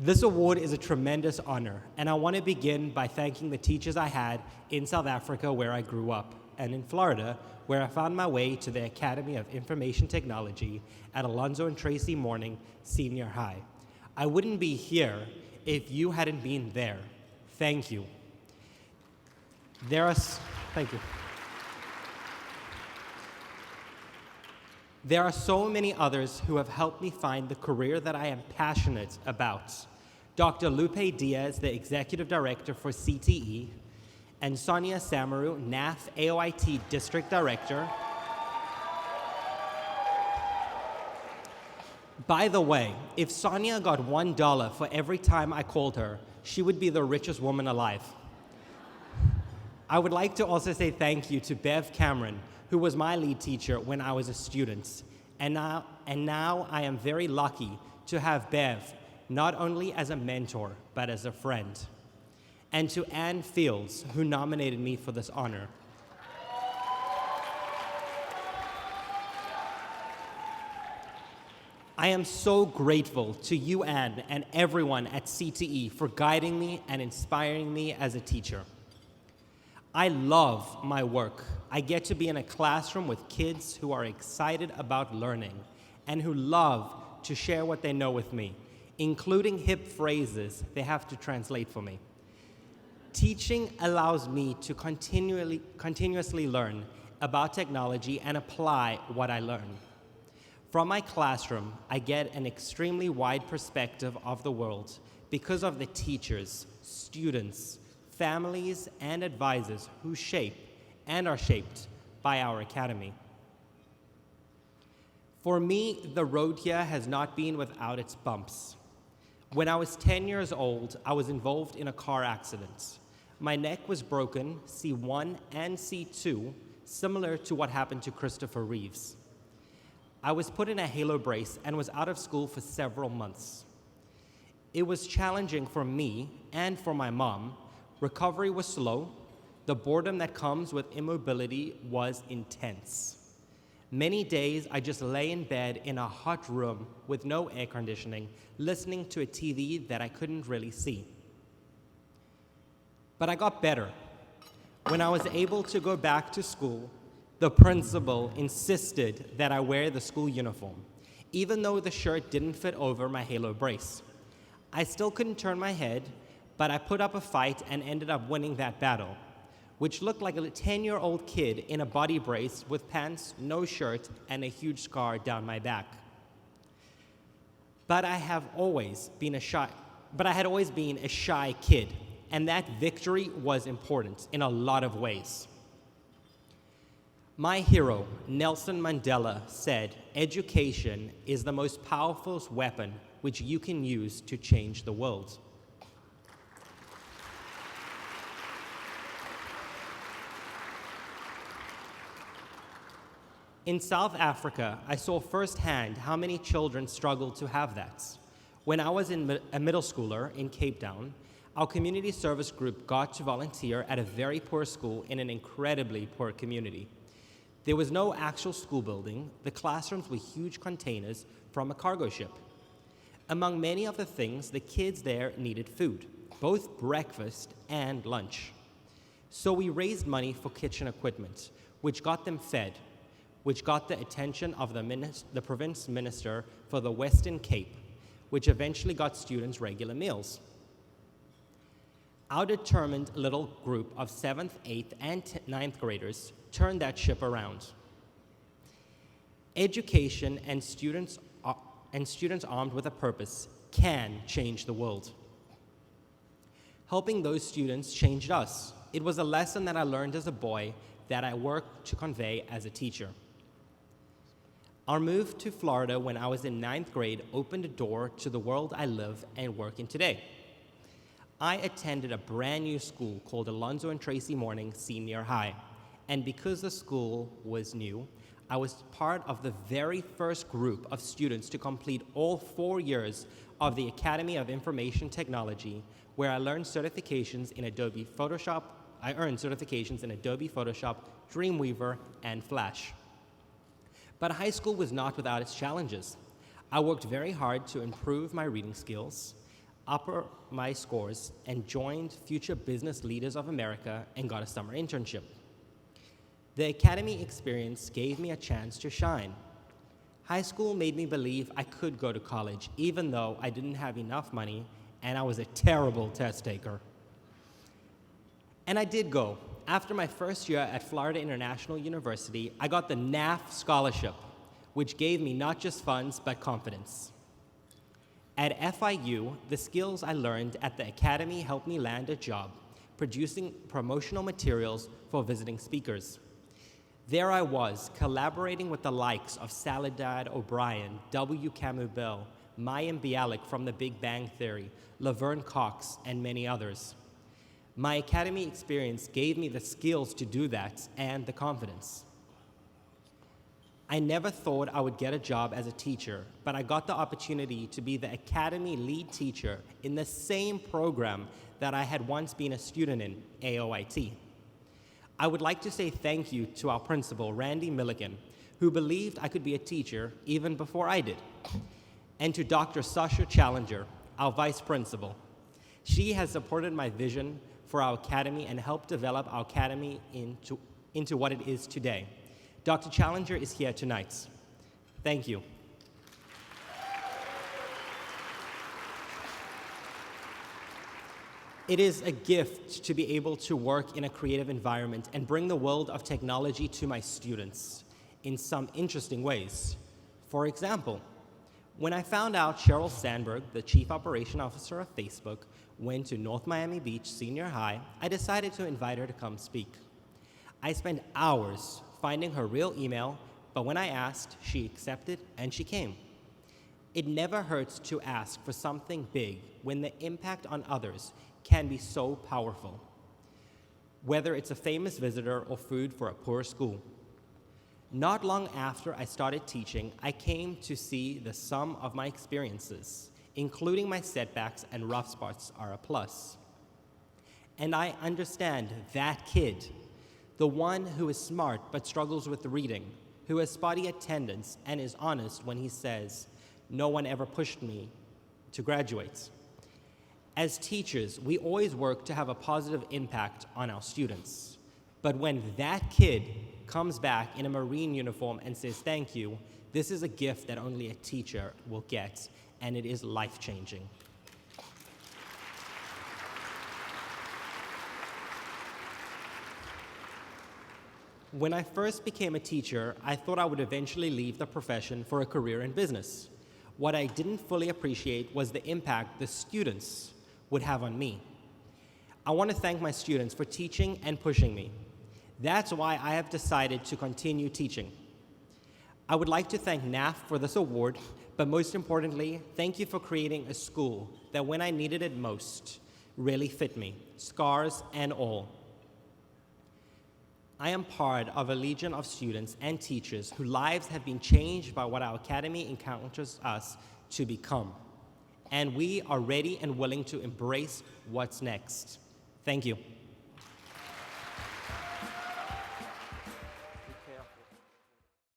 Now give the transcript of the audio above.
This award is a tremendous honor, and I want to begin by thanking the teachers I had in South Africa, where I grew up, and in Florida, where I found my way to the Academy of Information Technology at Alonzo and Tracy Mourning Senior High. I wouldn't be here if you hadn't been there. Thank you. Thank you. There are so many others who have helped me find the career that I am passionate about. Dr. Lupe Diaz, the Executive Director for CTE, and Sonia Samaru, NAF AOIT District Director. By the way, if Sonia got $1 for every time I called her, she would be the richest woman alive. I would like to also say thank you to Bev Cameron, who was my lead teacher when I was a student. And now I am very lucky to have Bev, not only as a mentor, but as a friend. And to Ann Fields, who nominated me for this honor. I am so grateful to you, Ann, and everyone at CTE for guiding me and inspiring me as a teacher. I love my work. I get to be in a classroom with kids who are excited about learning and who love to share what they know with me, including hip phrases they have to translate for me. Teaching allows me to continuously learn about technology and apply what I learn. From my classroom, I get an extremely wide perspective of the world because of the teachers, students, families, and advisors who shape and are shaped by our academy. For me, the road here has not been without its bumps. When I was 10 years old, I was involved in a car accident. My neck was broken, C1 and C2, similar to what happened to Christopher Reeves. I was put in a halo brace and was out of school for several months. It was challenging for me and for my mom. Recovery was slow. The boredom that comes with immobility was intense. Many days I just lay in bed in a hot room with no air conditioning, listening to a TV that I couldn't really see. But I got better. When I was able to go back to school, the principal insisted that I wear the school uniform, even though the shirt didn't fit over my halo brace. I still couldn't turn my head, but I put up a fight and ended up winning that battle, which looked like a 10-year-old kid in a body brace with pants, no shirt, and a huge scar down my back. But I had always been a shy kid, and that victory was important in a lot of ways. My hero, Nelson Mandela, said, "Education is the most powerful weapon which you can use to change the world." In South Africa, I saw firsthand how many children struggle to have that. When I was a middle schooler in Cape Town, our community service group got to volunteer at a very poor school in an incredibly poor community. There was no actual school building. The classrooms were huge containers from a cargo ship. Among many of the things, the kids there needed food, both breakfast and lunch. So we raised money for kitchen equipment, which got them fed, which got the attention of the province minister for the Western Cape, which eventually got students regular meals. Our determined little group of 7th, 8th, and 9th graders turned that ship around. Education and students armed with a purpose can change the world. Helping those students changed us. It was a lesson that I learned as a boy that I worked to convey as a teacher. Our move to Florida when I was in 9th grade opened a door to the world I live and work in today. I attended a brand new school called Alonzo and Tracy Mourning Senior High, and because the school was new, I was part of the very first group of students to complete all 4 years of the Academy of Information Technology, where I learned certifications in Adobe Photoshop. I earned certifications in Adobe Photoshop, Dreamweaver, and Flash. But high school was not without its challenges. I worked very hard to improve my reading skills. upper my scores and joined Future Business Leaders of America and got a summer internship. The academy experience gave me a chance to shine. High school made me believe I could go to college, even though I didn't have enough money and I was a terrible test taker. And I did go. After my first year at Florida International University, I got the NAF scholarship, which gave me not just funds, but confidence. At FIU, the skills I learned at the academy helped me land a job, producing promotional materials for visiting speakers. There I was, collaborating with the likes of Saladad O'Brien, W. Kamau Bell, Mayim Bialik from The Big Bang Theory, Laverne Cox, and many others. My academy experience gave me the skills to do that and the confidence. I never thought I would get a job as a teacher, but I got the opportunity to be the academy lead teacher in the same program that I had once been a student in, AOIT. I would like to say thank you to our principal, Randy Milligan, who believed I could be a teacher even before I did, and to Dr. Sasha Challenger, our vice principal. She has supported my vision for our academy and helped develop our academy into what it is today. Dr. Challenger is here tonight. Thank you. It is a gift to be able to work in a creative environment and bring the world of technology to my students in some interesting ways. For example, when I found out Sheryl Sandberg, the Chief Operation Officer of Facebook, went to North Miami Beach Senior High, I decided to invite her to come speak. I spent hours finding her real email, but when I asked, she accepted and she came. It never hurts to ask for something big when the impact on others can be so powerful, whether it's a famous visitor or food for a poor school. Not long after I started teaching, I came to see the sum of my experiences, including my setbacks and rough spots, are a plus. And I understand that kid, the one who is smart but struggles with reading, who has spotty attendance and is honest when he says, "No one ever pushed me to graduate." As teachers, we always work to have a positive impact on our students. But when that kid comes back in a Marine uniform and says thank you, this is a gift that only a teacher will get, and it is life-changing. When I first became a teacher, I thought I would eventually leave the profession for a career in business. What I didn't fully appreciate was the impact the students would have on me. I want to thank my students for teaching and pushing me. That's why I have decided to continue teaching. I would like to thank NAF for this award, but most importantly, thank you for creating a school that when I needed it most, really fit me, scars and all. I am part of a legion of students and teachers whose lives have been changed by what our academy encounters us to become. And we are ready and willing to embrace what's next. Thank you.